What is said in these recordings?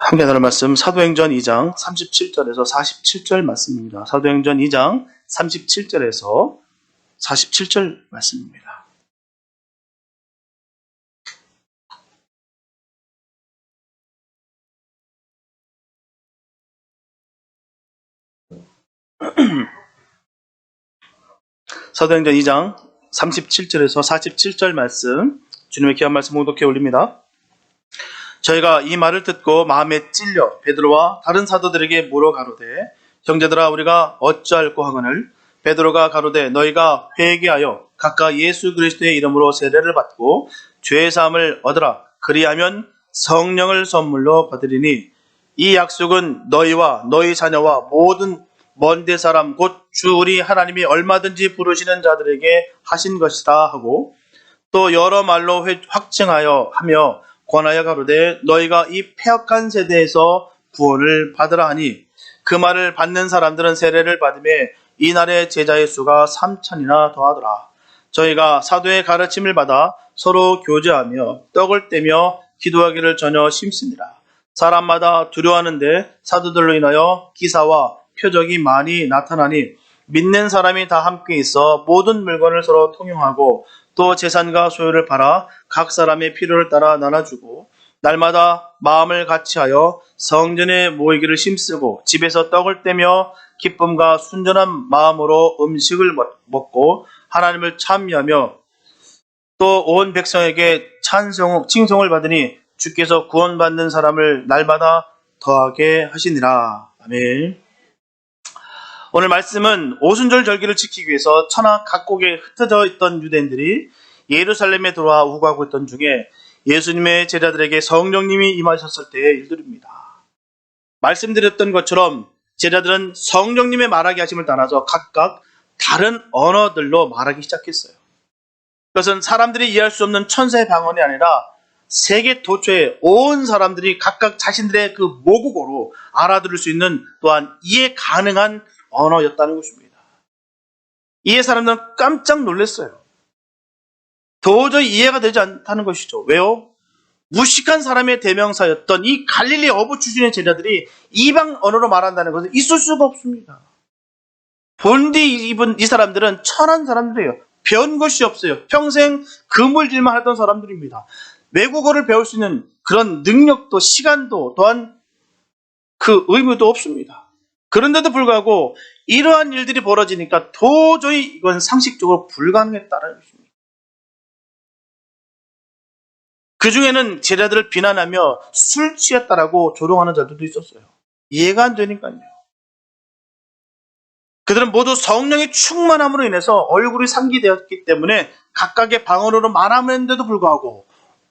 함께 나눌 말씀 사도행전 2장 37절에서 47절 말씀입니다. 사도행전 2장 37절에서 47절 말씀입니다. 사도행전 2장 37절에서 47절 말씀, 주님의 귀한 말씀 봉독해 올립니다. 저희가 이 말을 듣고 마음에 찔려 베드로와 다른 사도들에게 물어 가로되, 형제들아 우리가 어찌할꼬 하거늘, 베드로가 가로되 너희가 회개하여 각각 예수 그리스도의 이름으로 세례를 받고 죄 사함을 얻으라. 그리하면 성령을 선물로 받으리니 이 약속은 너희와 너희 자녀와 모든 먼데 사람 곧 주 우리 하나님이 얼마든지 부르시는 자들에게 하신 것이다 하고, 또 여러 말로 확증하여 하며 권하여 가로되 너희가 이 패역한 세대에서 구원을 받으라 하니, 그 말을 받는 사람들은 세례를 받음에 이날의 제자의 수가 3,000이나 더하더라. 저희가 사도의 가르침을 받아 서로 교제하며 떡을 떼며 기도하기를 전혀 심습니다. 사람마다 두려워하는데 사도들로 인하여 기사와 표적이 많이 나타나니 믿는 사람이 다 함께 있어 모든 물건을 서로 통용하고 또 재산과 소유를 팔아 각 사람의 필요를 따라 나눠주고 날마다 마음을 같이하여 성전에 모이기를 힘쓰고 집에서 떡을 떼며 기쁨과 순전한 마음으로 음식을 먹고 하나님을 찬미하며 또 온 백성에게 칭송을 받으니 주께서 구원받는 사람을 날마다 더하게 하시니라. 아멘. 오늘 말씀은 오순절 절기를 지키기 위해서 천하 각국에 흩어져 있던 유대인들이 예루살렘에 들어와 우거하고 있던 중에 예수님의 제자들에게 성령님이 임하셨을 때의 일들입니다. 말씀드렸던 것처럼 제자들은 성령님의 말하게 하심을 따라서 각각 다른 언어들로 말하기 시작했어요. 그것은 사람들이 이해할 수 없는 천사의 방언이 아니라 세계 도처에 온 사람들이 각각 자신들의 그 모국어로 알아들을 수 있는, 또한 이해 가능한 언어였다는 것입니다. 이에 사람들은 깜짝 놀랐어요. 도저히 이해가 되지 않다는 것이죠. 왜요? 무식한 사람의 대명사였던 이 갈릴리 어부 출신의 제자들이 이방 언어로 말한다는 것은 있을 수가 없습니다. 본디 입은 이 사람들은 천한 사람들이에요. 배운 것이 없어요. 평생 그물질만 하던 사람들입니다. 외국어를 배울 수 있는 그런 능력도 시간도 또한 그 의무도 없습니다. 그런데도 불구하고 이러한 일들이 벌어지니까 도저히 이건 상식적으로 불가능했다는 것입니다. 그 중에는 제자들을 비난하며 술 취했다라고 조롱하는 자들도 있었어요. 이해가 안 되니까요. 그들은 모두 성령의 충만함으로 인해서 얼굴이 상기되었기 때문에 각각의 방언으로 말하는데도 불구하고,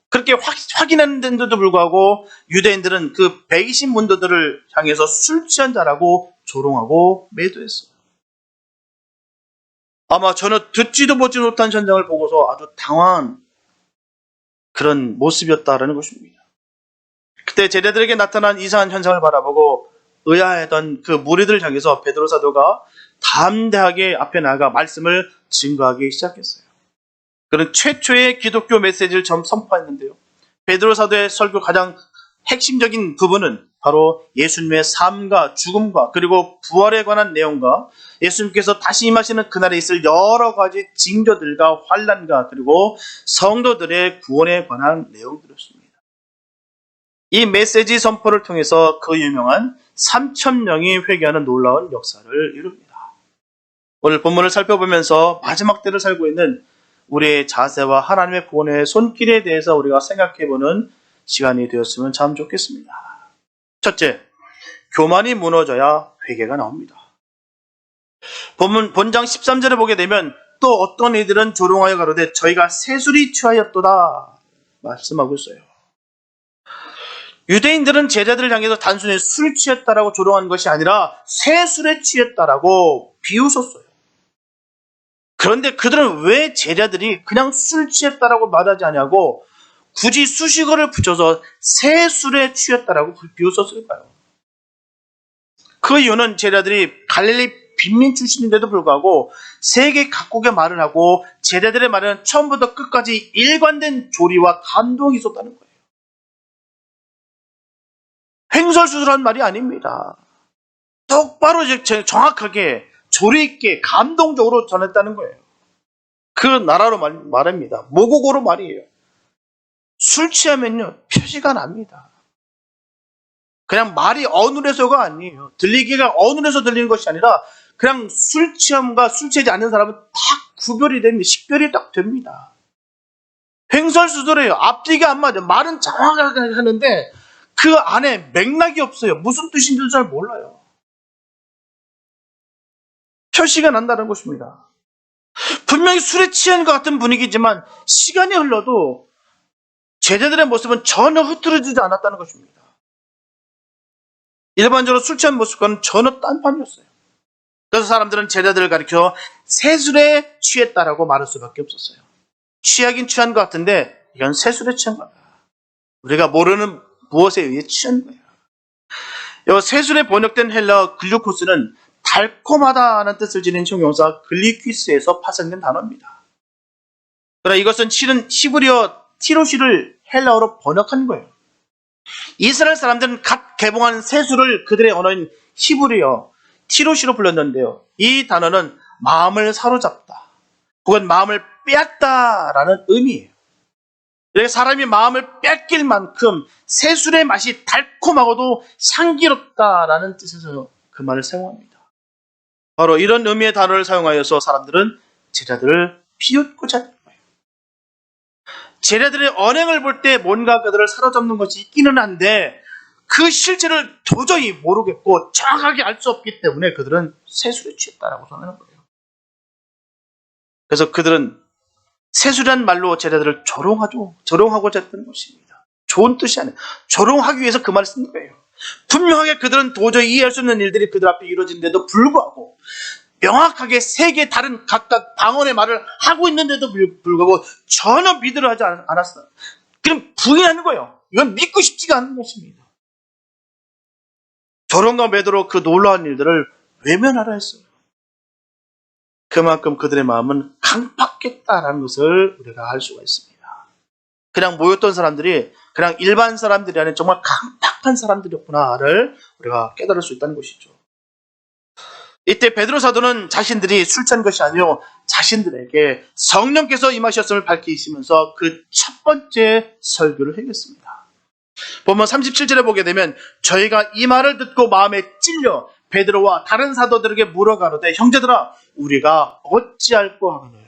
그렇게 확인했는데도 불구하고 유대인들은 그 배이신 문도들을 향해서 술 취한 자라고 조롱하고 매도했어요. 아마 저는 듣지도 보지 못한 현장을 보고서 아주 당황한 그런 모습이었다라는 것입니다. 그때 제자들에게 나타난 이상한 현상을 바라보고 의아해하던 그 무리들을 향해서 베드로 사도가 담대하게 앞에 나가 말씀을 증거하기 시작했어요. 그는 최초의 기독교 메시지를 처음 선포했는데요. 베드로 사도의 설교 가장 핵심적인 부분은 바로 예수님의 삶과 죽음과 그리고 부활에 관한 내용과 예수님께서 다시 임하시는 그날에 있을 여러 가지 징조들과 환난과 그리고 성도들의 구원에 관한 내용들이었습니다. 이 메시지 선포를 통해서 그 유명한 3,000명이 회개하는 놀라운 역사를 이룹니다. 오늘 본문을 살펴보면서 마지막 때를 살고 있는 우리의 자세와 하나님의 구원의 손길에 대해서 우리가 생각해보는 시간이 되었으면 참 좋겠습니다. 첫째, 교만이 무너져야 회개가 나옵니다. 본장 13절에 보게 되면 또 어떤 이들은 조롱하여 가로되 저희가 세술이 취하였도다 말씀하고 있어요. 유대인들은 제자들을 향해서 단순히 술 취했다라고 조롱한 것이 아니라 세술에 취했다라고 비웃었어요. 그런데 그들은 왜 제자들이 그냥 술 취했다라고 말하지 않냐고 굳이 수식어를 붙여서 세술에 취했다라고 비웃었을까요? 그 이유는 제자들이 갈릴리 빈민 출신인데도 불구하고 세계 각국의 말을 하고 제자들의 말은 처음부터 끝까지 일관된 조리와 감동이 있었다는 거예요. 횡설수설한 말이 아닙니다. 똑바로 정확하게 조리 있게 감동적으로 전했다는 거예요. 그 나라로 말합니다. 모국어로 말이에요. 술 취하면요 표시가 납니다. 그냥 말이 어눌해서가 아니에요. 들리기가 어눌해서 들리는 것이 아니라 그냥 술 취함과 술 취하지 않는 사람은 딱 구별이 됩니다. 식별이 딱 됩니다. 횡설수설해요. 앞뒤가 안 맞아요. 말은 정확하게 하는데 그 안에 맥락이 없어요. 무슨 뜻인지도 잘 몰라요. 표시가 난다는 것입니다. 분명히 술에 취한 것 같은 분위기지만 시간이 흘러도 제자들의 모습은 전혀 흐트러지지 않았다는 것입니다. 일반적으로 술 취한 모습과는 전혀 딴판이었어요. 그래서 사람들은 제자들을 가리켜 새술에 취했다라고 말할 수밖에 없었어요. 취하긴 취한 것 같은데 이건 새술에 취한 거다. 우리가 모르는 무엇에 의해 취한 거예요. 이 새술에 번역된 헬라어 글루코스는 달콤하다는 뜻을 지닌 형용사 글리퀴스에서 파생된 단어입니다. 그러나 이것은 실은 히브리어 티로시를 헬라어로 번역한 거예요. 이스라엘 사람들은 갓 개봉한 새술을 그들의 언어인 히브리어 티로시로 불렀는데요. 이 단어는 마음을 사로잡다 혹은 마음을 빼앗다라는 의미예요. 이렇게 사람이 마음을 뺏길 만큼 새술의 맛이 달콤하고도 향기롭다라는 뜻에서 그 말을 사용합니다. 바로 이런 의미의 단어를 사용하여서 사람들은 제자들을 비웃고자 했던 거예요. 제자들의 언행을 볼 때 뭔가 그들을 사로잡는 것이 있기는 한데 그 실체를 도저히 모르겠고 정확하게 알 수 없기 때문에 그들은 새술에 취했다라고 전하는 거예요. 그래서 그들은 새술이란 말로 제자들을 조롱하고자 했던 것입니다. 좋은 뜻이 아니에요. 조롱하기 위해서 그 말을 쓴 거예요. 분명하게 그들은 도저히 이해할 수 없는 일들이 그들 앞에 이루어진데도 불구하고 명확하게 세 개 다른 각각 방언의 말을 하고 있는데도 불구하고 전혀 믿으려 하지 않았어요. 그럼 부인하는 거예요. 이건 믿고 싶지가 않은 것입니다. 조롱과 매도로 그 놀라운 일들을 외면하라 했어요. 그만큼 그들의 마음은 강팍했다라는 것을 우리가 알 수가 있습니다. 그냥 모였던 사람들이 그냥 일반 사람들이 아닌 정말 강팍한 사람들이었구나를 우리가 깨달을 수 있다는 것이죠. 이때 베드로 사도는 자신들이 술 취한 것이 아니요 자신들에게 성령께서 임하셨음을 밝히시면서 그 첫 번째 설교를 하겠습니다. 보면 37절에 보게 되면 저희가 이 말을 듣고 마음에 찔려 베드로와 다른 사도들에게 물어가로되 형제들아 우리가 어찌할꼬 하거늘.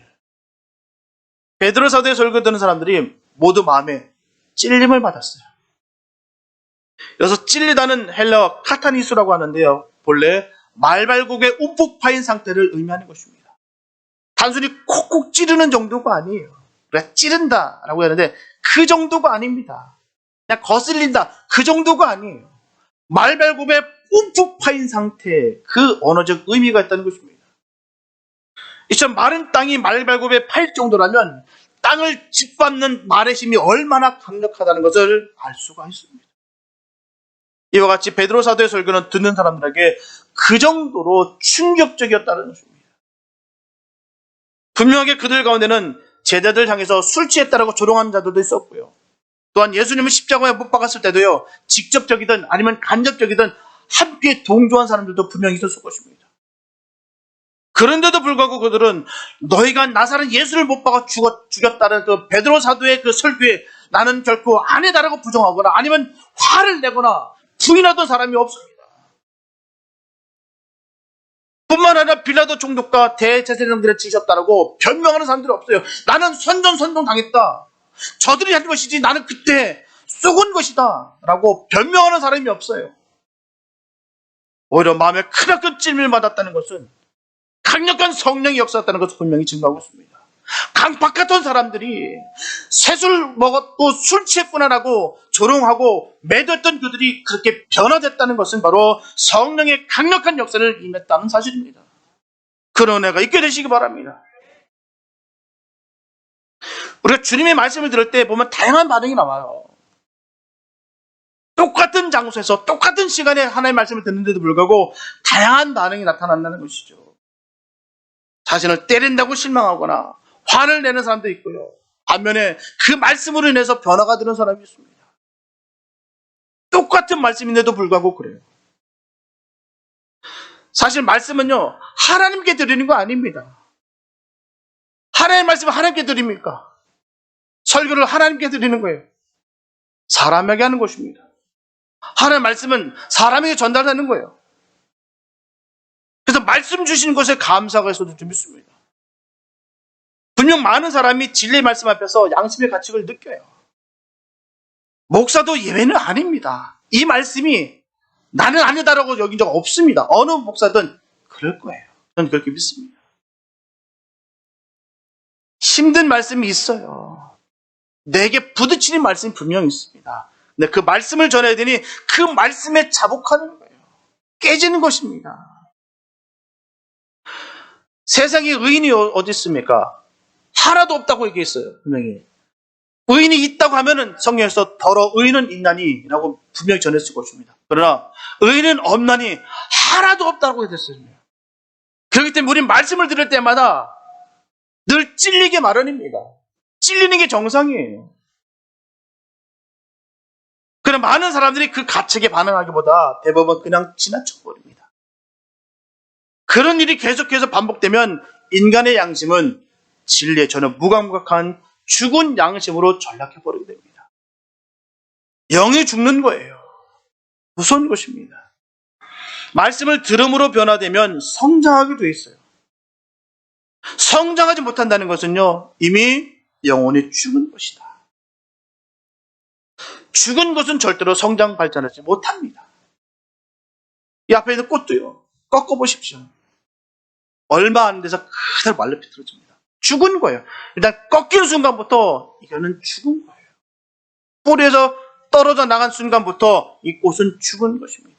베드로 사도의 설교 듣는 사람들이 모두 마음에 찔림을 받았어요. 여기서 찔리다는 헬라어 카타니수라고 하는데요. 본래 말발굽에 움푹 파인 상태를 의미하는 것입니다. 단순히 콕콕 찌르는 정도가 아니에요. 우리가 찌른다라고 하는데 그 정도가 아닙니다. 그냥 거슬린다 그 정도가 아니에요. 말발굽에 움푹 파인 상태 그 언어적 의미가 있다는 것입니다. 이처럼 마른 땅이 말발굽에 파일 정도라면 땅을 짓밟는 말의 힘이 얼마나 강력하다는 것을 알 수가 있습니다. 이와 같이 베드로 사도의 설교는 듣는 사람들에게 그 정도로 충격적이었다는 것입니다. 분명하게 그들 가운데는 제자들 향해서 술 취했다라고 조롱하는 자들도 있었고요. 또한 예수님을 십자가에 못 박았을 때도요. 직접적이든 아니면 간접적이든 함께 동조한 사람들도 분명히 있었을 것입니다. 그런데도 불구하고 그들은 너희가 나사렛 예수를 못 박아 죽였다는 그 베드로 사도의 그 설교에 나는 결코 아니다라고 부정하거나 아니면 화를 내거나 부인하던 사람이 없습니다. 뿐만 아니라 빌라도 총독과 대제사장들에 지셨다라고 변명하는 사람들이 없어요. 나는 선전 당했다. 저들이 한 것이지 나는 그때 쏘은 것이다 라고 변명하는 사람이 없어요. 오히려 마음에 크나큰 찔림을 받았다는 것은 강력한 성령의 역사였다는 것을 분명히 증거하고 있습니다. 강팍했던 사람들이 새술 먹었고 술 취했구나라고 조롱하고 매도했던 그들이 그렇게 변화됐다는 것은 바로 성령의 강력한 역사를 임했다는 사실입니다. 그런 은혜가 있게 되시기 바랍니다. 우리가 주님의 말씀을 들을 때 보면 다양한 반응이 나와요. 똑같은 장소에서 똑같은 시간에 하나님의 말씀을 듣는데도 불구하고 다양한 반응이 나타난다는 것이죠. 자신을 때린다고 실망하거나 화를 내는 사람도 있고요. 반면에 그 말씀으로 인해서 변화가 되는 사람이 있습니다. 똑같은 말씀인데도 불구하고 그래요. 사실 말씀은요, 하나님께 드리는 거 아닙니다. 하나님의 말씀을 하나님께 드립니까? 설교를 하나님께 드리는 거예요. 사람에게 하는 것입니다. 하나님의 말씀은 사람에게 전달하는 거예요. 그래서 말씀 주신 것에 감사가 있어도 좀 있습니다. 분명 많은 사람이 진리의 말씀 앞에서 양심의 가책을 느껴요. 목사도 예외는 아닙니다. 이 말씀이 나는 아니다라고 여긴 적 없습니다. 어느 목사든 그럴 거예요. 저는 그렇게 믿습니다. 힘든 말씀이 있어요. 내게 부딪히는 말씀이 분명히 있습니다. 근데 그 말씀을 전해야 되니 그 말씀에 자복하는 거예요. 깨지는 것입니다. 세상에 의인이 어디 있습니까? 하나도 없다고 얘기했어요. 분명히. 의인이 있다고 하면은 성경에서 더러 의인은 있나니 라고 분명히 전했을 것입니다. 그러나 의인은 없나니 하나도 없다고 했었어요. 그렇기 때문에 우리는 말씀을 들을 때마다 늘 찔리게 마련입니다. 찔리는 게 정상이에요. 그러나 많은 사람들이 그 가책에 반응하기보다 대부분 그냥 지나쳐버립니다. 그런 일이 계속해서 반복되면 인간의 양심은 진리에 전혀 무감각한 죽은 양심으로 전락해버리게 됩니다. 영이 죽는 거예요. 무서운 것입니다. 말씀을 들음으로 변화되면 성장하게 돼 있어요. 성장하지 못한다는 것은요, 이미 영혼이 죽은 것이다. 죽은 것은 절대로 성장 발전하지 못합니다. 이 앞에 있는 꽃도요, 꺾어보십시오. 얼마 안 돼서 그대로 말려 비틀어집니다. 죽은 거예요. 일단 꺾이는 순간부터 이거는 죽은 거예요. 뿌리에서 떨어져 나간 순간부터 이 꽃은 죽은 것입니다.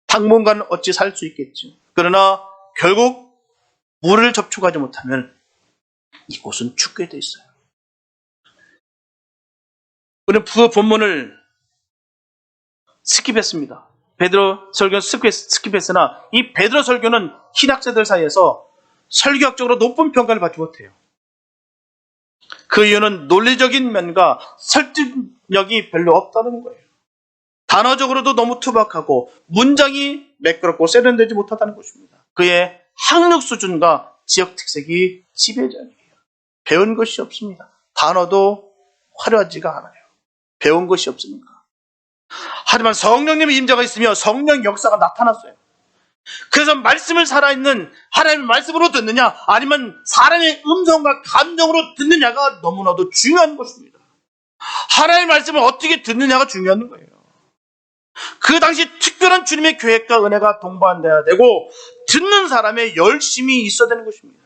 당분간은 어찌 살 수 있겠죠. 그러나 결국 물을 접촉하지 못하면 이 꽃은 죽게 돼 있어요. 우리는 그 본문을 스킵했습니다. 베드로 설교는 스킵했으나 이 베드로 설교는 신학자들 사이에서 설교학적으로 높은 평가를 받지 못해요. 그 이유는 논리적인 면과 설득력이 별로 없다는 거예요. 단어적으로도 너무 투박하고 문장이 매끄럽고 세련되지 못하다는 것입니다. 그의 학력 수준과 지역 특색이 지배적이에요. 배운 것이 없습니다. 단어도 화려하지가 않아요. 배운 것이 없으니까. 하지만 성령님의 임재가 있으며 성령 역사가 나타났어요. 그래서 말씀을 살아있는 하나님의 말씀으로 듣느냐 아니면 사람의 음성과 감정으로 듣느냐가 너무나도 중요한 것입니다. 하나님의 말씀을 어떻게 듣느냐가 중요한 거예요. 그 당시 특별한 주님의 계획과 은혜가 동반돼야 되고 듣는 사람의 열심이 있어야 되는 것입니다.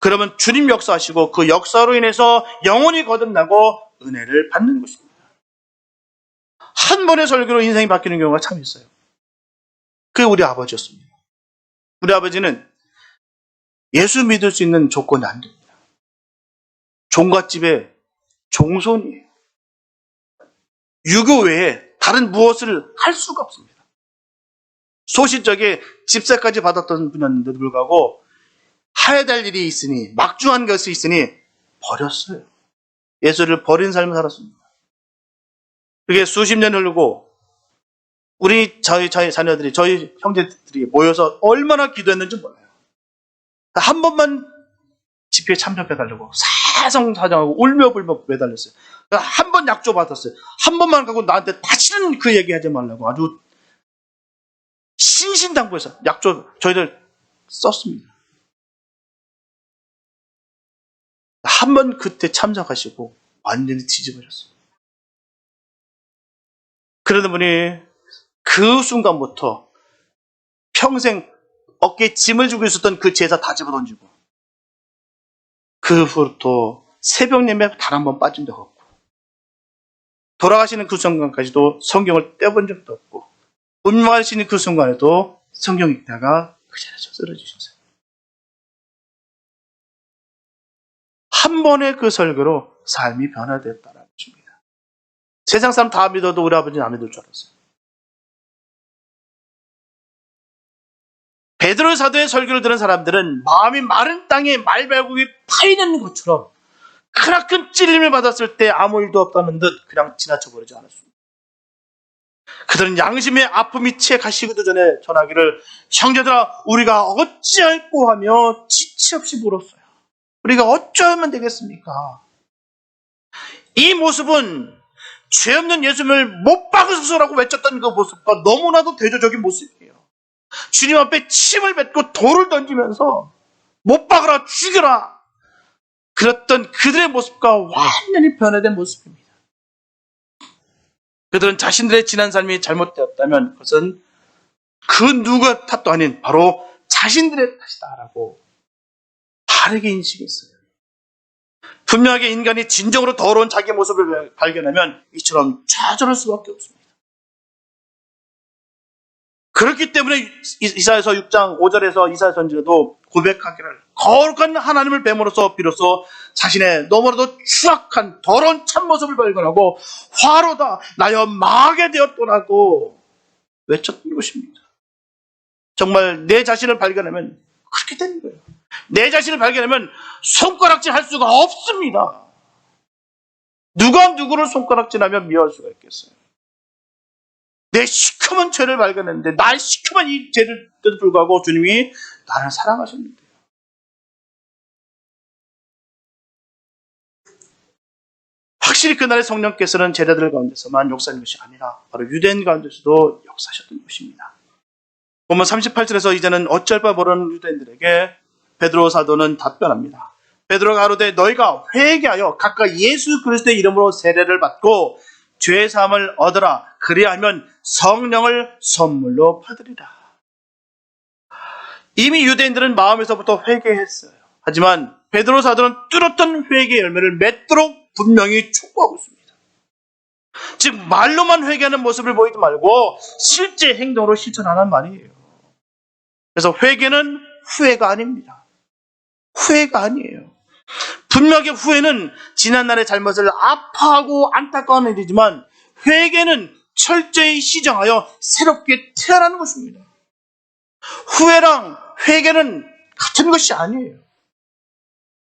그러면 주님 역사하시고 그 역사로 인해서 영혼이 거듭나고 은혜를 받는 것입니다. 한 번의 설교로 인생이 바뀌는 경우가 참 있어요. 그게 우리 아버지였습니다. 우리 아버지는 예수 믿을 수 있는 조건이 안 됩니다. 종갓집의 종손이에요. 유교 외에 다른 무엇을 할 수가 없습니다. 소시적에 집세까지 받았던 분이었는데도 불구하고 해야 될 일이 있으니 막중한 것이 있으니 버렸어요. 예수를 버린 삶을 살았습니다. 그게 수십 년 흐르고 저희 자녀들이 저희 형제들이 모여서 얼마나 기도했는지 몰라요. 한 번만 집회에 참석해달라고 사성사정하고 울며불며 매달렸어요. 한 번 약조 받았어요. 한 번만 가고 나한테 다시는 그 얘기하지 말라고 아주 신신당부해서 약조 저희들 썼습니다. 한 번 그때 참석하시고 완전히 뒤집어졌어요. 그러다 보니 그 순간부터 평생 어깨에 짐을 지고 있었던 그 제사 다 집어던지고 그 후부터 새벽 예배 단 한 번 빠진 적 없고 돌아가시는 그 순간까지도 성경을 떼본 적도 없고 운명하시는 그 순간에도 성경 읽다가 그 자리에서 쓰러지셨어요. 한 번의 그 설교로 삶이 변화됐다는 것입니다. 세상 사람 다 믿어도 우리 아버지는 안 믿을 줄 알았어요. 베드로 사도의 설교를 들은 사람들은 마음이 마른 땅에 말발굽이 파이는 것처럼 크나큰 찔림을 받았을 때 아무 일도 없다는 듯 그냥 지나쳐버리지 않았습니다. 그들은 양심의 아픔이 채 가시기도 전에 전하기를 형제들아 우리가 어찌할꼬 하며 지체 없이 물었어요. 우리가 어쩌면 되겠습니까? 이 모습은 죄 없는 예수님을 못 박으소서라고 외쳤던 그 모습과 너무나도 대조적인 모습이에요. 주님 앞에 침을 뱉고 돌을 던지면서 못 박으라 죽여라 그랬던 그들의 모습과 완전히 변화된 모습입니다. 그들은 자신들의 지난 삶이 잘못되었다면 그것은 그 누구의 탓도 아닌 바로 자신들의 탓이다라고 다르게 인식했어요. 분명하게 인간이 진정으로 더러운 자기 모습을 발견하면 이처럼 좌절할 수밖에 없습니다. 그렇기 때문에 이사야서 6장 5절에서 이사야 선지자도 고백하기를 거룩한 하나님을 뵈므로써 비로소 자신의 너무나도 추악한 더러운 참모습을 발견하고 화로다 나여 망하게 되었더라고 외쳤던 것입니다. 정말 내 자신을 발견하면 그렇게 되는 거예요. 내 자신을 발견하면 손가락질 할 수가 없습니다. 누가 누구를 손가락질하며 미워할 수가 있겠어요. 내 시커먼 죄를 발견했는데 나의 시커먼 이 죄를에도 불구하고 주님이 나를 사랑하셨는데요. 확실히 그날의 성령께서는 제자들 가운데서만 역사하는 것이 아니라 바로 유대인 가운데서도 역사하셨던 것입니다. 보면 38절에서 이제는 어쩔 바 모르는 유대인들에게 베드로 사도는 답변합니다. 베드로가 가로되 너희가 회개하여 각각 예수 그리스도의 이름으로 세례를 받고 죄 사함을 얻으라. 그리하면 성령을 선물로 받으리라. 이미 유대인들은 마음에서부터 회개했어요. 하지만 베드로 사도는 뚜렷한 회개 열매를 맺도록 분명히 촉구하고 있습니다. 즉 말로만 회개하는 모습을 보이지 말고 실제 행동으로 실천하는 말이에요. 그래서 회개는 후회가 아닙니다. 후회가 아니에요. 분명하게 후회는 지난날의 잘못을 아파하고 안타까워하는 일이지만 회개는 철저히 시정하여 새롭게 태어나는 것입니다. 후회랑 회개는 같은 것이 아니에요.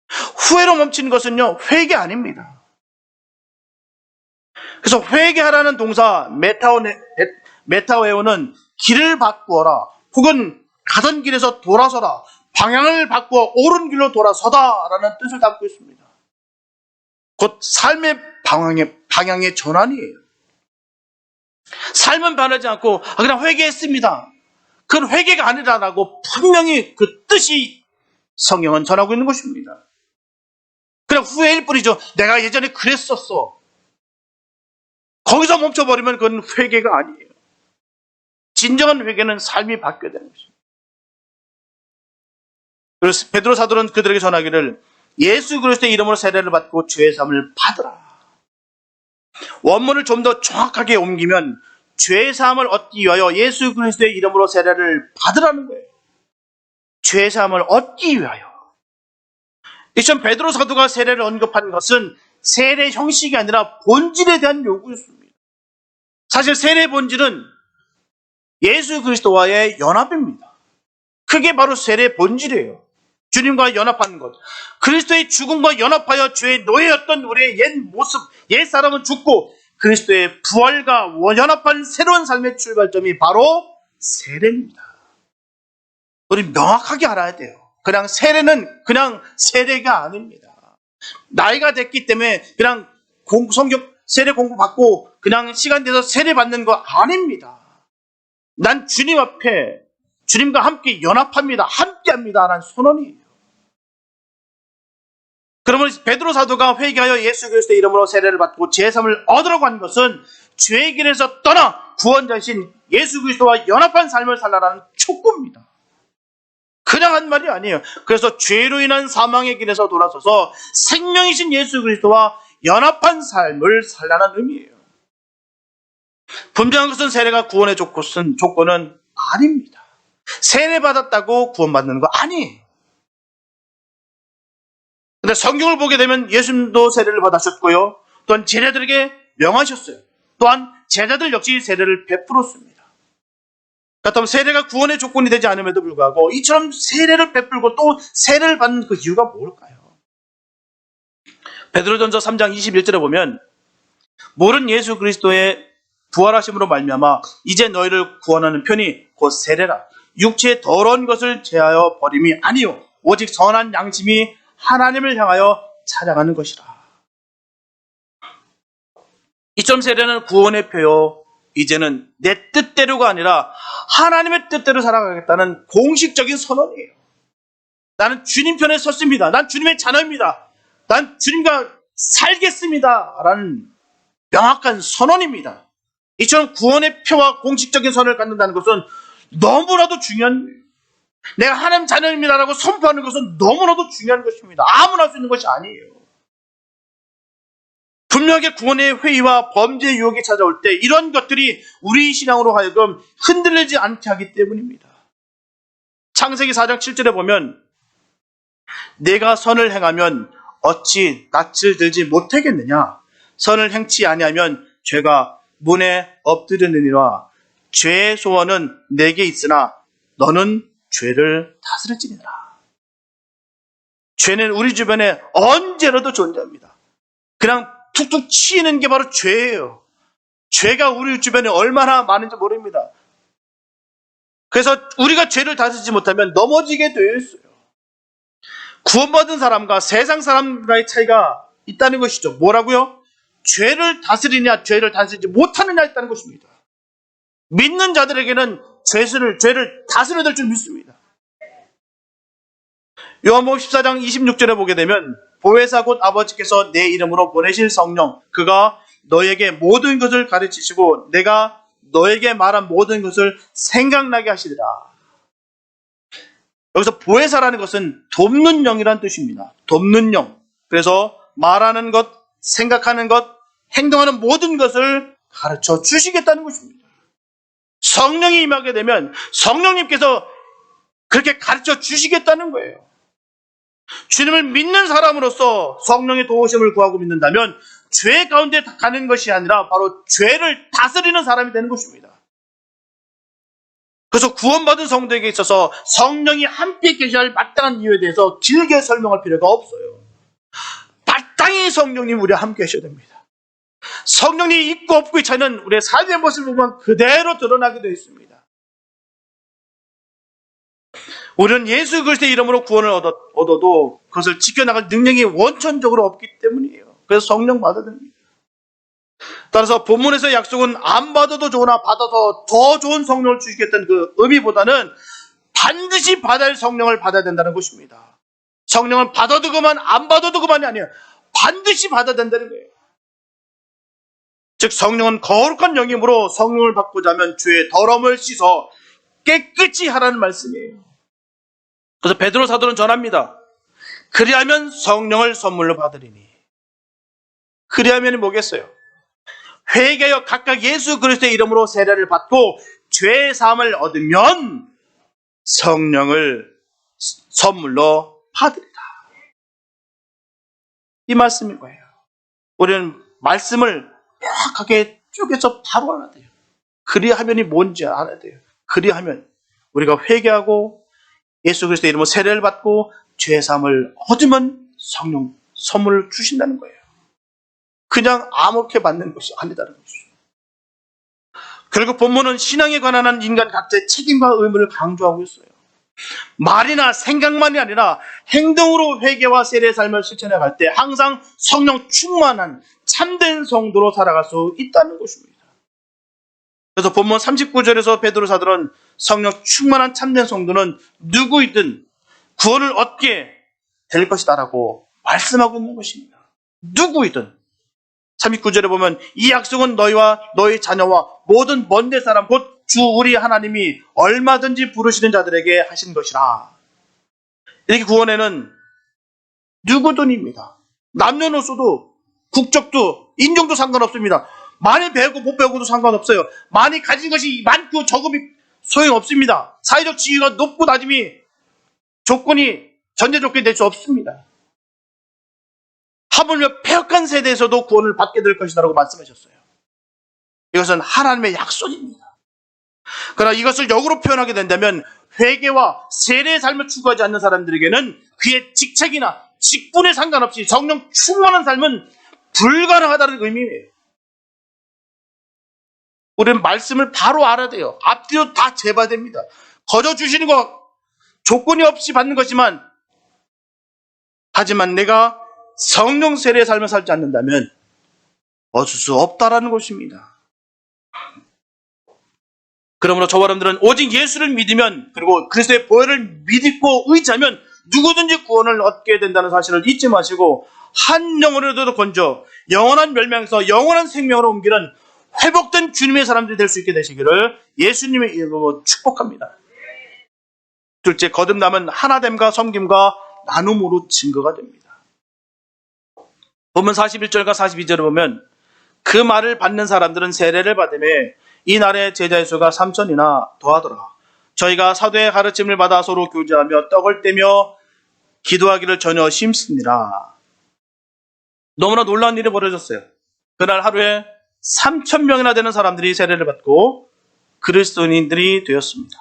후회로 멈추는 것은요, 회개 아닙니다. 그래서 회개하라는 동사 메타오에오는 길을 바꾸어라 혹은 가던 길에서 돌아서라 방향을 바꾸어 옳은 길로 돌아서다라는 뜻을 담고 있습니다. 곧 삶의 방향의 전환이에요. 삶은 변하지 않고 그냥 회개했습니다. 그건 회개가 아니라고 분명히 그 뜻이 성경은 전하고 있는 것입니다. 그냥 후회일 뿐이죠. 내가 예전에 그랬었어. 거기서 멈춰버리면 그건 회개가 아니에요. 진정한 회개는 삶이 바뀌어야 되는 것입니다. 그래서 베드로 사도는 그들에게 전하기를 예수 그리스도의 이름으로 세례를 받고 죄 사함을 받으라. 원문을 좀 더 정확하게 옮기면 죄 사함을 얻기 위하여 예수 그리스도의 이름으로 세례를 받으라는 거예요. 죄 사함을 얻기 위하여. 이처럼 베드로 사도가 세례를 언급한 것은 세례 형식이 아니라 본질에 대한 요구였습니다. 사실 세례의 본질은 예수 그리스도와의 연합입니다. 그게 바로 세례의 본질이에요. 주님과 연합하는 것. 그리스도의 죽음과 연합하여 죄의 노예였던 우리의 옛 모습, 옛 사람은 죽고 그리스도의 부활과 연합한 새로운 삶의 출발점이 바로 세례입니다. 우리 명확하게 알아야 돼요. 그냥 세례는 그냥 세례가 아닙니다. 나이가 됐기 때문에 그냥 성경 세례 공부받고 그냥 시간 돼서 세례 받는 거 아닙니다. 난 주님 앞에 주님과 함께 연합합니다. 함께합니다. 라는 선언이에요. 그러면 베드로 사도가 회개하여 예수 그리스도의 이름으로 세례를 받고 제사함을 얻으라고 한 것은 죄의 길에서 떠나 구원자이신 예수 그리스도와 연합한 삶을 살라라는 촉구입니다. 그냥 한 말이 아니에요. 그래서 죄로 인한 사망의 길에서 돌아서서 생명이신 예수 그리스도와 연합한 삶을 살라는 의미예요. 분명한 것은 세례가 구원의 조건은 아닙니다. 세례 받았다고 구원받는 거 아니에요. 근데 성경을 보게 되면 예수님도 세례를 받으셨고요. 또한 제자들에게 명하셨어요. 또한 제자들 역시 세례를 베풀었습니다. 그렇다면 세례가 구원의 조건이 되지 않음에도 불구하고 이처럼 세례를 베풀고 또 세례를 받는 그 이유가 뭘까요? 베드로전서 3장 21절에 보면 모른 예수 그리스도의 부활하심으로 말미암아 이제 너희를 구원하는 편이 곧 세례라. 육체의 더러운 것을 제하여 버림이 아니요 오직 선한 양심이 하나님을 향하여 찾아가는 것이라. 이점 세례는 구원의 표요. 이제는 내 뜻대로가 아니라 하나님의 뜻대로 살아가겠다는 공식적인 선언이에요. 나는 주님 편에 섰습니다. 난 주님의 자녀입니다. 난 주님과 살겠습니다. 라는 명확한 선언입니다. 이처럼 구원의 표와 공식적인 선언을 갖는다는 것은 너무나도 중요한 거예요. 내가 하나님 자녀입니다라고 선포하는 것은 너무나도 중요한 것입니다. 아무나 할 수 있는 것이 아니에요. 분명하게 구원의 회의와 범죄의 유혹이 찾아올 때 이런 것들이 우리 신앙으로 하여금 흔들리지 않게 하기 때문입니다. 창세기 4장 7절에 보면 내가 선을 행하면 어찌 낯을 들지 못하겠느냐. 선을 행치 아니하면 죄가 문에 엎드리느니라. 죄의 소원은 내게 있으나 너는 죄를 다스릴지니라. 죄는 우리 주변에 언제라도 존재합니다. 그냥 툭툭 치이는 게 바로 죄예요. 죄가 우리 주변에 얼마나 많은지 모릅니다. 그래서 우리가 죄를 다스리지 못하면 넘어지게 되어 있어요. 구원받은 사람과 세상 사람과의 차이가 있다는 것이죠. 뭐라고요? 죄를 다스리냐, 죄를 다스리지 못하느냐 있다는 것입니다. 믿는 자들에게는 죄를 다스려야 될 줄 믿습니다. 요한복음 14장 26절에 보게 되면 보혜사 곧 아버지께서 내 이름으로 보내실 성령 그가 너에게 모든 것을 가르치시고 내가 너에게 말한 모든 것을 생각나게 하시리라. 여기서 보혜사라는 것은 돕는 영이라는 뜻입니다. 돕는 영. 그래서 말하는 것, 생각하는 것, 행동하는 모든 것을 가르쳐 주시겠다는 것입니다. 성령이 임하게 되면 성령님께서 그렇게 가르쳐 주시겠다는 거예요. 주님을 믿는 사람으로서 성령의 도우심을 구하고 믿는다면 죄 가운데 가는 것이 아니라 바로 죄를 다스리는 사람이 되는 것입니다. 그래서 구원받은 성도에게 있어서 성령이 함께 계셔야 할 마땅한 이유에 대해서 길게 설명할 필요가 없어요. 마땅히 성령님 우리와 함께 계셔야 됩니다. 성령이 있고 없고의 차이는 우리의 삶의 모습을 보면 그대로 드러나게 되어 있습니다. 우리는 예수 그리스도의 이름으로 구원을 얻어도 그것을 지켜나갈 능력이 원천적으로 없기 때문이에요. 그래서 성령 받아야 됩니다. 따라서 본문에서 약속은 안 받아도 좋으나 받아서 더 좋은 성령을 주시겠다는 그 의미보다는 반드시 받아야 할 성령을 받아야 된다는 것입니다. 성령을 받아도 그만 안 받아도 그만이 아니에요. 반드시 받아야 된다는 거예요. 즉 성령은 거룩한 영임으로 성령을 받고자 하면 죄의 더러움을 씻어 깨끗이 하라는 말씀이에요. 그래서 베드로 사도는 전합니다. 그리하면 성령을 선물로 받으리니. 그리하면이 뭐겠어요? 회개하여 각각 예수 그리스도의 이름으로 세례를 받고 죄의 사함을 얻으면 성령을 선물로 받으리라. 이 말씀인 거예요. 우리는 말씀을 명확하게 쪼개서 바로 알아야 돼요. 그리하면이 뭔지 알아야 돼요. 그리하면 우리가 회개하고 예수 그리스도의 이름으로 세례를 받고 죄의 사함을 얻으면 성령 선물을 주신다는 거예요. 그냥 아무렇게 받는 것이 아니다는 것이죠. 결국 본문은 신앙에 관한 인간 각자의 책임과 의무를 강조하고 있어요. 말이나 생각만이 아니라 행동으로 회개와 세례의 삶을 실천해 갈 때 항상 성령 충만한 참된 성도로 살아갈 수 있다는 것입니다. 그래서 본문 39절에서 베드로 사도는 성령 충만한 참된 성도는 누구이든 구원을 얻게 될 것이다라고 말씀하고 있는 것입니다. 누구이든. 39절에 보면 이 약속은 너희와 너희 자녀와 모든 먼데 사람 곧 주 우리 하나님이 얼마든지 부르시는 자들에게 하신 것이라. 이렇게 구원에는 누구든입니다. 남녀노소도 국적도 인종도 상관없습니다. 많이 배우고 못 배우고도 상관없어요. 많이 가진 것이 많고 적음이 소용없습니다. 사회적 지위가 높고 낮음이 조건이 전제 조건이 될 수 없습니다. 하물며 폐역한 세대에서도 구원을 받게 될 것이다라고 말씀하셨어요. 이것은 하나님의 약속입니다. 그러나 이것을 역으로 표현하게 된다면 회개와 세례의 삶을 추구하지 않는 사람들에게는 그의 직책이나 직분에 상관없이 성령 충만한 삶은 불가능하다는 의미예요. 우리는 말씀을 바로 알아야 돼요. 앞뒤로 다 재봐야 됩니다. 거저 주시는 거 조건이 없이 받는 거지만, 하지만 내가 성령 세례의 삶을 살지 않는다면 얻을 수 없다라는 것입니다. 그러므로 저와 여러분들은 오직 예수를 믿으면, 그리고 그리스도의 보혈을 믿고 의지하면 누구든지 구원을 얻게 된다는 사실을 잊지 마시고, 한 영혼으로도 건져 영원한 멸망에서 영원한 생명으로 옮기는 회복된 주님의 사람들이 될 수 있게 되시기를 예수님의 이름으로 축복합니다. 둘째, 거듭남은 하나됨과 섬김과 나눔으로 증거가 됩니다. 본문 41절과 42절을 보면, 그 말을 받는 사람들은 세례를 받으며 이 날의 제자의 수가 3,000이나 더하더라. 저희가 사도의 가르침을 받아 서로 교제하며 떡을 떼며 기도하기를 전혀 심습니다. 너무나 놀라운 일이 벌어졌어요. 그날 하루에 3,000명이나 되는 사람들이 세례를 받고 그리스도인들이 되었습니다.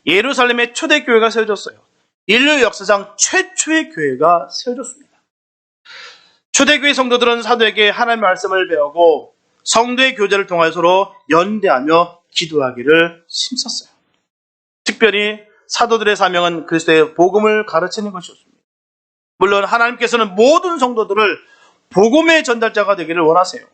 예루살렘에 초대교회가 세워졌어요. 인류 역사상 최초의 교회가 세워졌습니다. 초대교회 성도들은 사도에게 하나님의 말씀을 배우고 성도의 교제를 통하여 서로 연대하며 기도하기를 힘썼어요. 특별히 사도들의 사명은 그리스도의 복음을 가르치는 것이었습니다. 물론 하나님께서는 모든 성도들을 복음의 전달자가 되기를 원하세요.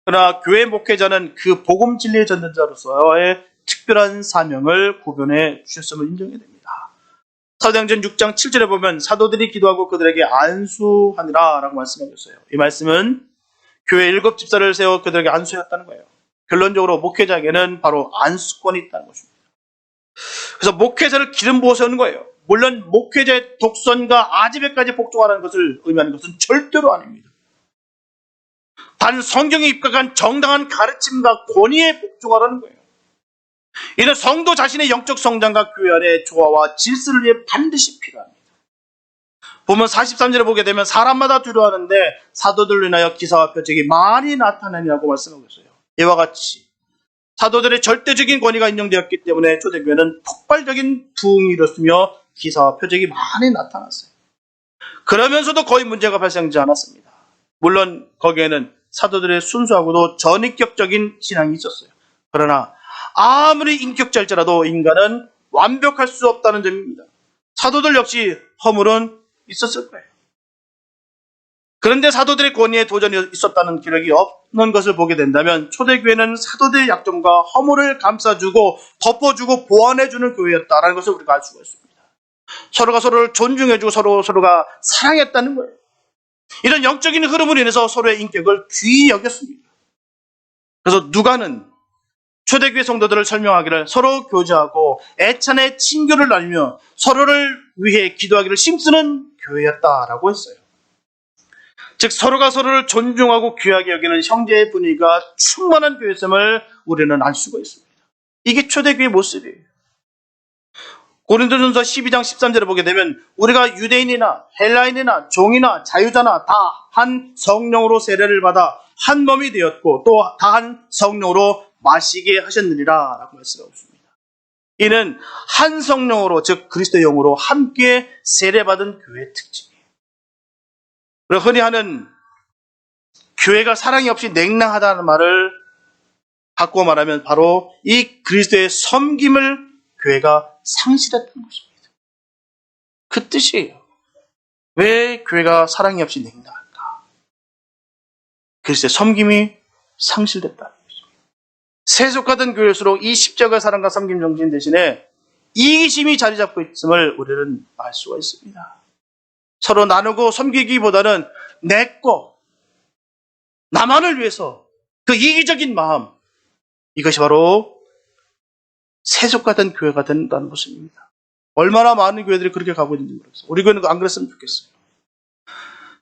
그러나 교회 목회자는 그 복음 진리의 전달자로서의 특별한 사명을 구별해 주셨음을 인정해야 됩니다. 사도행전 6장 7절에 보면 사도들이 기도하고 그들에게 안수하니라 라고 말씀하셨어요. 이 말씀은 교회 7 집사를 세워 그들에게 안수했다는 거예요. 결론적으로 목회자에게는 바로 안수권이 있다는 것입니다. 그래서 목회자를 기름 부어 세우는 거예요. 물론 목회자의 독선과 아지배까지 복종하라는 것을 의미하는 것은 절대로 아닙니다. 단 성경에 입각한 정당한 가르침과 권위에 복종하라는 거예요. 이는 성도 자신의 영적 성장과 교회 안의 조화와 질서를 위해 반드시 필요합니다. 보면 43절에 보게 되면 사람마다 두려워하는데 사도들로 인하여 기사와 표적이 많이 나타나니라고 말씀하고 있어요. 이와 같이 사도들의 절대적인 권위가 인정되었기 때문에 초대교회는 폭발적인 부흥이 일었으며 기사와 표적이 많이 나타났어요. 그러면서도 거의 문제가 발생하지 않았습니다. 물론 거기에는 사도들의 순수하고도 전인격적인 신앙이 있었어요. 그러나 아무리 인격자일지라도 인간은 완벽할 수 없다는 점입니다. 사도들 역시 허물은 있었을 거예요. 그런데 사도들의 권위에 도전이 있었다는 기록이 없는 것을 보게 된다면 초대교회는 사도들의 약점과 허물을 감싸주고 덮어주고 보완해주는 교회였다는 것을 우리가 알 수가 있습니다. 서로가 서로를 존중해주고 서로가 사랑했다는 거예요. 이런 영적인 흐름으로 인해서 서로의 인격을 귀히 여겼습니다. 그래서 누가는 초대교회 성도들을 설명하기를 서로 교제하고 애찬의 친교를 나누며 서로를 위해 기도하기를 힘쓰는 교회였다라고 했어요. 즉 서로가 서로를 존중하고 귀하게 여기는 형제의 분위기가 충만한 교회였음을 우리는 알 수가 있습니다. 이게 초대교회의 모습이에요. 고린도전서 12장 13절에 보게 되면 우리가 유대인이나 헬라인이나 종이나 자유자나 다 한 성령으로 세례를 받아 한 몸이 되었고 또 다 한 성령으로 마시게 하셨느니라 라고 말씀하고 있습니다. 이는 한 성령으로 즉 그리스도의 영으로 함께 세례받은 교회의 특징이에요. 흔히 하는 교회가 사랑이 없이 냉랭하다는 말을 바꾸어 말하면 바로 이 그리스도의 섬김을 교회가 상실했다는 것입니다. 그 뜻이에요. 왜 교회가 사랑이 없이 냉랭할까? 그리스도의 섬김이 상실됐다는 것입니다. 세속화된 교회일수록 이 십자가의 사랑과 섬김 정신 대신에 이기심이 자리 잡고 있음을 우리는 알 수가 있습니다. 서로 나누고 섬기기보다는 내 거, 나만을 위해서 그 이기적인 마음, 이것이 바로 세속화된 교회가 된다는 것입니다. 얼마나 많은 교회들이 그렇게 가고 있는지 모르겠어요. 우리 교회는 안 그랬으면 좋겠어요.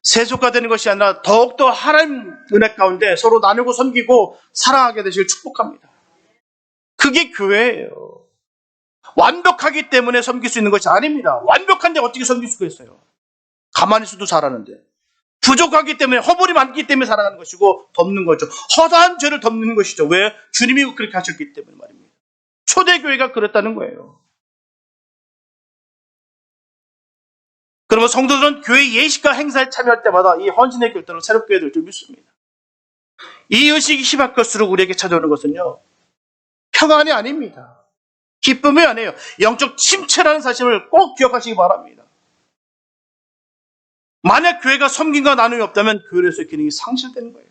세속화되는 것이 아니라 더욱더 하나님 은혜 가운데 서로 나누고 섬기고 사랑하게 되시길 축복합니다. 그게 교회예요. 완벽하기 때문에 섬길 수 있는 것이 아닙니다. 완벽한데 어떻게 섬길 수가 있어요? 가만히 있어도 잘하는데. 부족하기 때문에, 허물이 많기 때문에 살아가는 것이고 덮는 거죠. 허다한 죄를 덮는 것이죠. 왜? 주님이 그렇게 하셨기 때문에 말입니다. 초대교회가 그랬다는 거예요. 그러면 성도들은 교회 예식과 행사에 참여할 때마다 이 헌신의 결단을 새롭게 해야 될 줄 믿습니다. 이 의식이 희박할수록 우리에게 찾아오는 것은요, 평안이 아닙니다. 기쁨이 아니에요. 영적 침체라는 사실을 꼭 기억하시기 바랍니다. 만약 교회가 섬김과 나눔이 없다면 교회에서의 기능이 상실되는 거예요.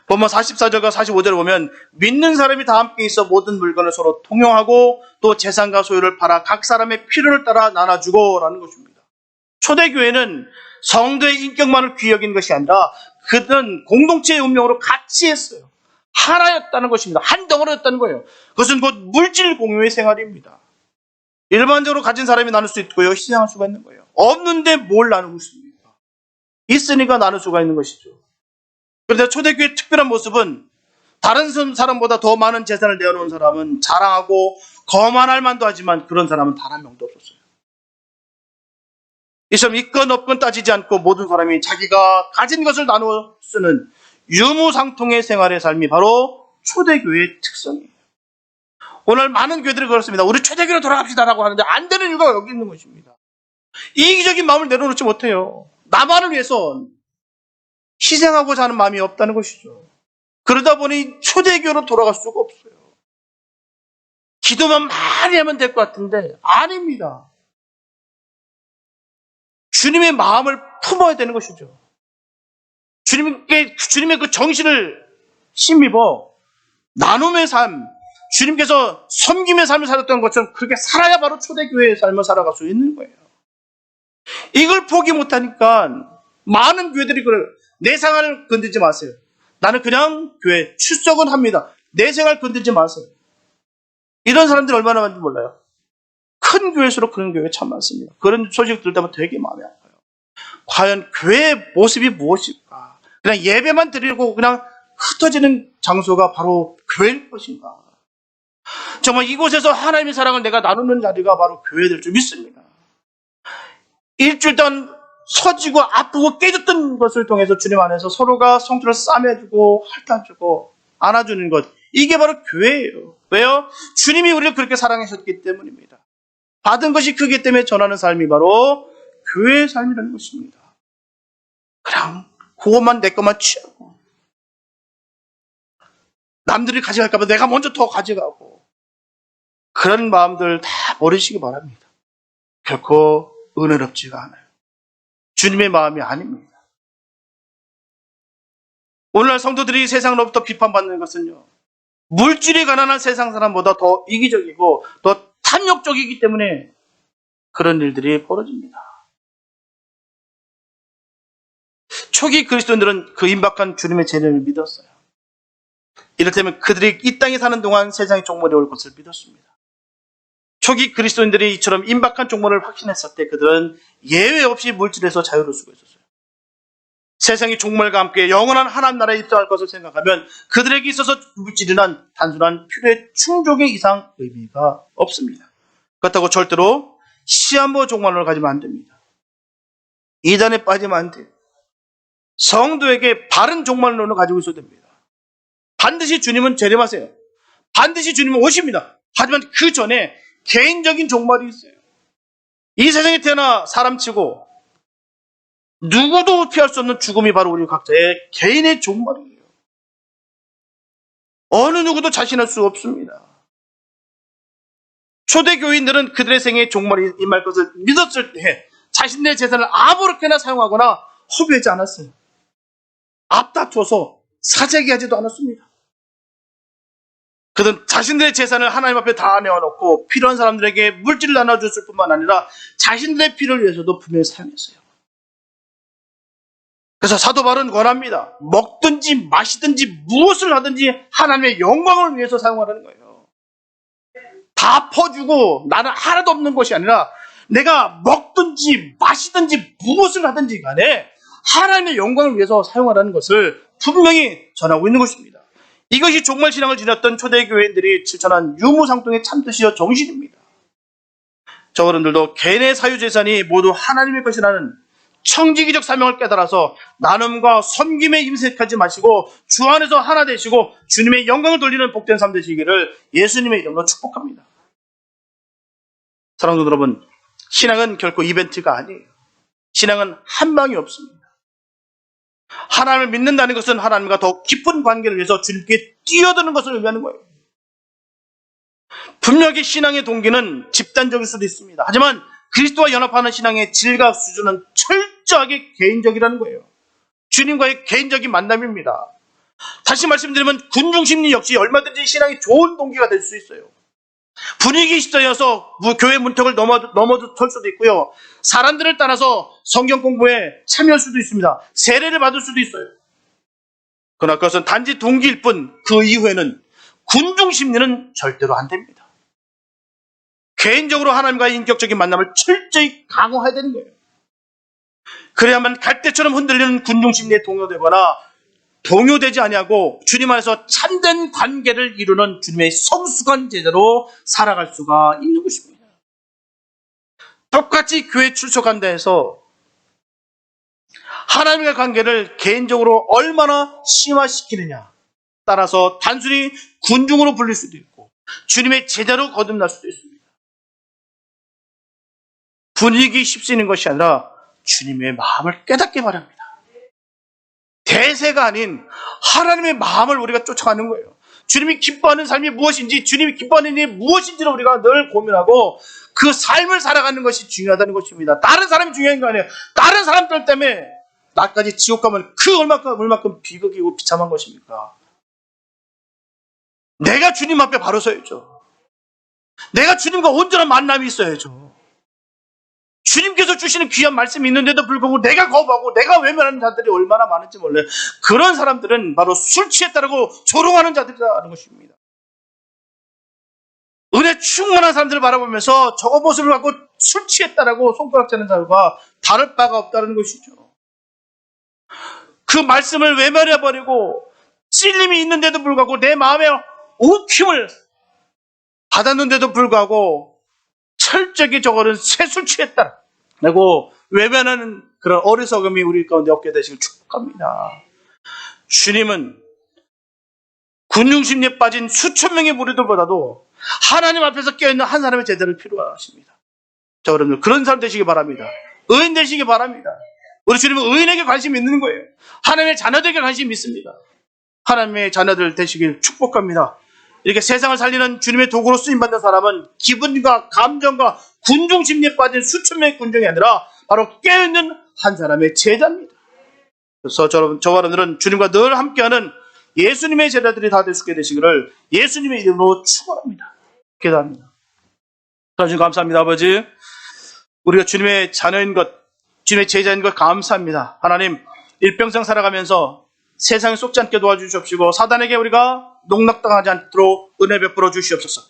본문 44절과 45절을 보면 믿는 사람이 다 함께 있어 모든 물건을 서로 통용하고 또 재산과 소유를 팔아 각 사람의 필요를 따라 나눠주고 라는 것입니다. 초대교회는 성도의 인격만을 귀히 여긴 것이 아니라 그들은 공동체의 운명으로 같이 했어요. 하나였다는 것입니다. 한 덩어리였다는 거예요. 그것은 곧 물질 공유의 생활입니다. 일반적으로 가진 사람이 나눌 수 있고요. 희생할 수가 있는 거예요. 없는데 뭘 나누고 있습니까? 있으니까 나눌 수가 있는 것이죠. 그런데 초대교회의 특별한 모습은 다른 사람보다 더 많은 재산을 내어놓은 사람은 자랑하고 거만할 만도 하지만 그런 사람은 단 한 명도 없었어요. 이처럼 있건 없건 따지지 않고 모든 사람이 자기가 가진 것을 나누어 쓰는 유무상통의 생활의 삶이 바로 초대교회의 특성이에요. 오늘 많은 교회들이 그렇습니다. 우리 초대교회로 돌아갑시다라고 하는데 안 되는 이유가 여기 있는 것입니다. 이기적인 마음을 내려놓지 못해요. 나만을 위해서 희생하고자 하는 마음이 없다는 것이죠. 그러다 보니 초대교회로 돌아갈 수가 없어요. 기도만 많이 하면 될 것 같은데 아닙니다. 주님의 마음을 품어야 되는 것이죠. 주님의 그 정신을 힘입어 나눔의 삶, 주님께서 섬김의 삶을 살았던 것처럼 그렇게 살아야 바로 초대교회의 삶을 살아갈 수 있는 거예요. 이걸 포기 못하니까 많은 교회들이 그래요. 내 생활을 건들지 마세요. 나는 그냥 교회 출석은 합니다. 내 생활 건들지 마세요. 이런 사람들이 얼마나 많은지 몰라요. 큰 교회일수록 그런 교회가 참 많습니다. 그런 소식 들을 때마다 되게 마음이 아파요. 과연 교회의 모습이 무엇일까? 그냥 예배만 드리고 그냥 흩어지는 장소가 바로 교회일 것인가? 정말 이곳에서 하나님의 사랑을 내가 나누는 자리가 바로 교회될 줄 믿습니다. 일주일 동안 서지고 아프고 깨졌던 것을 통해서 주님 안에서 서로가 성도를 싸매주고 핥아주고 안아주는 것, 이게 바로 교회예요. 왜요? 주님이 우리를 그렇게 사랑하셨기 때문입니다. 받은 것이 크기 때문에 전하는 삶이 바로 교회의 삶이라는 것입니다. 그냥 그것만 내 것만 취하고 남들이 가져갈까 봐 내가 먼저 더 가져가고 그런 마음들 다 버리시기 바랍니다. 결코 은혜롭지가 않아요. 주님의 마음이 아닙니다. 오늘날 성도들이 세상으로부터 비판받는 것은요, 물질이 가난한 세상 사람보다 더 이기적이고 더 탐욕적이기 때문에 그런 일들이 벌어집니다. 초기 그리스도인들은 그 임박한 주님의 재림을 믿었어요. 이를테면 그들이 이 땅에 사는 동안 세상의 종말이 올 것을 믿었습니다. 초기 그리스도인들이 이처럼 임박한 종말을 확신했을 때 그들은 예외 없이 물질에서 자유로울 수가 있었어요. 세상의 종말과 함께 영원한 하나님 나라에 입성할 것을 생각하면 그들에게 있어서 물질이란 단순한 필요의 충족의 이상 의미가 없습니다. 그렇다고 절대로 시한부 종말론을 가지면 안 됩니다. 이단에 빠지면 안 돼요. 성도에게 바른 종말론을 가지고 있어야 됩니다. 반드시 주님은 재림하세요. 반드시 주님은 오십니다. 하지만 그 전에 개인적인 종말이 있어요. 이 세상에 태어나 사람치고 누구도 피할 수 없는 죽음이 바로 우리 각자의 개인의 종말이에요. 어느 누구도 자신할 수 없습니다. 초대교인들은 그들의 생에 종말이 임할 것을 믿었을 때 자신의 재산을 아무렇게나 사용하거나 허비하지 않았어요. 앞다퉈서 사재기하지도 않았습니다. 그들은 자신들의 재산을 하나님 앞에 다 내어놓고 필요한 사람들에게 물질을 나눠줬을 뿐만 아니라 자신들의 필요를 위해서도 분명히 사용했어요. 그래서 사도 바울은 권합니다. 먹든지 마시든지 무엇을 하든지 하나님의 영광을 위해서 사용하라는 거예요. 다 퍼주고 나는 하나도 없는 것이 아니라 내가 먹든지 마시든지 무엇을 하든지 간에 하나님의 영광을 위해서 사용하라는 것을 분명히 전하고 있는 것입니다. 이것이 종말신앙을 지녔던 초대교회인들이 실천한 유무상통의 참뜻이요 정신입니다. 저 어른들도 개인의 사유재산이 모두 하나님의 것이라는 청지기적 사명을 깨달아서 나눔과 섬김에 임색하지 마시고 주 안에서 하나 되시고 주님의 영광을 돌리는 복된 삶 되시기를 예수님의 이름으로 축복합니다. 사랑하는 여러분, 신앙은 결코 이벤트가 아니에요. 신앙은 한 방이 없습니다. 하나님을 믿는다는 것은 하나님과 더 깊은 관계를 위해서 주님께 뛰어드는 것을 의미하는 거예요. 분명히 신앙의 동기는 집단적일 수도 있습니다. 하지만 그리스도와 연합하는 신앙의 질과 수준은 철저하게 개인적이라는 거예요. 주님과의 개인적인 만남입니다. 다시 말씀드리면 군중심리 역시 얼마든지 신앙이 좋은 동기가 될 수 있어요. 분위기 시대여서 교회 문턱을 넘어설 수도 있고요. 사람들을 따라서 성경 공부에 참여할 수도 있습니다. 세례를 받을 수도 있어요. 그러나 그것은 단지 동기일 뿐 그 이후에는 군중심리는 절대로 안 됩니다. 개인적으로 하나님과의 인격적인 만남을 철저히 강화해야 되는 거예요. 그래야만 갈대처럼 흔들리는 군중심리에 동요되거나 동요되지 아니하고 주님 안에서 참된 관계를 이루는 주님의 성숙한 제자로 살아갈 수가 있는 것입니다. 똑같이 교회 출석한다 해서 하나님과의 관계를 개인적으로 얼마나 심화시키느냐 따라서 단순히 군중으로 불릴 수도 있고 주님의 제자로 거듭날 수도 있습니다. 분위기 휩쓰이는 것이 아니라 주님의 마음을 깨닫게 바랍니다. 대세가 아닌 하나님의 마음을 우리가 쫓아가는 거예요. 주님이 기뻐하는 삶이 무엇인지, 주님이 기뻐하는 일이 무엇인지를 우리가 늘 고민하고 그 삶을 살아가는 것이 중요하다는 것입니다. 다른 사람이 중요한 거 아니에요. 다른 사람들 때문에 나까지 지옥 가면 그 얼마큼 비극이고 비참한 것입니까? 내가 주님 앞에 바로 서야죠. 내가 주님과 온전한 만남이 있어야죠. 주님께서 주시는 귀한 말씀이 있는데도 불구하고 내가 거부하고 내가 외면하는 자들이 얼마나 많은지 몰라요. 그런 사람들은 바로 술 취했다라고 조롱하는 자들이라는 것입니다. 은혜 충만한 사람들을 바라보면서 저거 모습을 갖고 술 취했다라고 손가락질하는 자들과 다를 바가 없다는 것이죠. 그 말씀을 외면해버리고 찔림이 있는데도 불구하고 내 마음에 욱힘을 받았는데도 불구하고 철저하게 저거는 새술 취했다라고 외면하는 그런 어리석음이 우리 가운데 없게 되시길 축복합니다. 주님은 군중심리에 빠진 수천 명의 무리들보다도 하나님 앞에서 깨어있는 한 사람의 제자를 필요하십니다. 자, 여러분들 그런 사람 되시기 바랍니다. 의인 되시기 바랍니다. 우리 주님은 의인에게 관심이 있는 거예요. 하나님의 자녀들에게 관심이 있습니다. 하나님의 자녀들 되시길 축복합니다. 이렇게 세상을 살리는 주님의 도구로 쓰임받는 사람은 기분과 감정과 군중심리에 빠진 수천 명의 군중이 아니라 바로 깨어있는 한 사람의 제자입니다. 그래서 저와 여러분들은 주님과 늘 함께하는 예수님의 제자들이 다 될 수 있게 되시기를 예수님의 이름으로 축원합니다. 기도합니다. 하나님 감사합니다. 아버지, 우리가 주님의 자녀인 것, 주님의 제자인 것 감사합니다. 하나님, 일평생 살아가면서 세상에 속지 않게 도와주시옵시고 사단에게 우리가 농락당하지 않도록 은혜 베풀어 주시옵소서.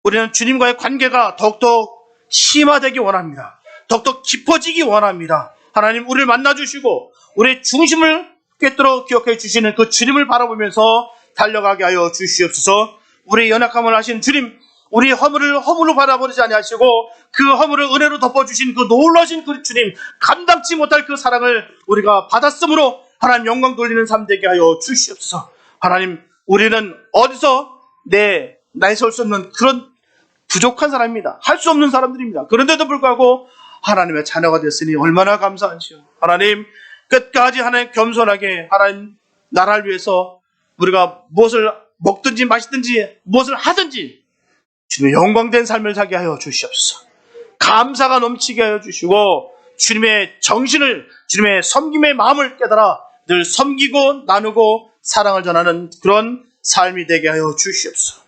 우리는 주님과의 관계가 더욱더 심화되기 원합니다. 더욱더 깊어지기 원합니다. 하나님, 우리를 만나주시고 우리의 중심을 꿰뚫어 기억해 주시는 그 주님을 바라보면서 달려가게 하여 주시옵소서. 우리의 연약함을 아신 주님, 우리의 허물을 허물로 바라버리지 아니하시고 그 허물을 은혜로 덮어주신 그 놀라신 그 주님, 감당치 못할 그 사랑을 우리가 받았으므로 하나님 영광 돌리는 삶 되게 하여 주시옵소서. 하나님, 우리는 어디서 나에 설 수 없는 그런 부족한 사람입니다. 할 수 없는 사람들입니다. 그런데도 불구하고 하나님의 자녀가 됐으니 얼마나 감사하시오. 하나님, 끝까지 하나님 겸손하게 하나님 나라를 위해서 우리가 무엇을 먹든지 마시든지 무엇을 하든지 주님의 영광된 삶을 살게 하여 주시옵소서. 감사가 넘치게 하여 주시고 주님의 정신을, 주님의 섬김의 마음을 깨달아 늘 섬기고 나누고 사랑을 전하는 그런 삶이 되게 하여 주시옵소서.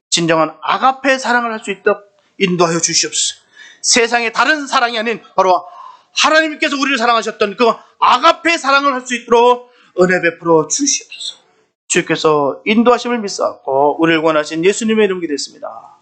진정한 아가페 사랑을 할 수 있도록 인도하여 주시옵소서. 세상의 다른 사랑이 아닌 바로 하나님께서 우리를 사랑하셨던 그 아가페 사랑을 할 수 있도록 은혜 베풀어 주시옵소서. 주께서 인도하심을 믿사옵고 우리를 원하신 예수님의 이름 기도했습니다.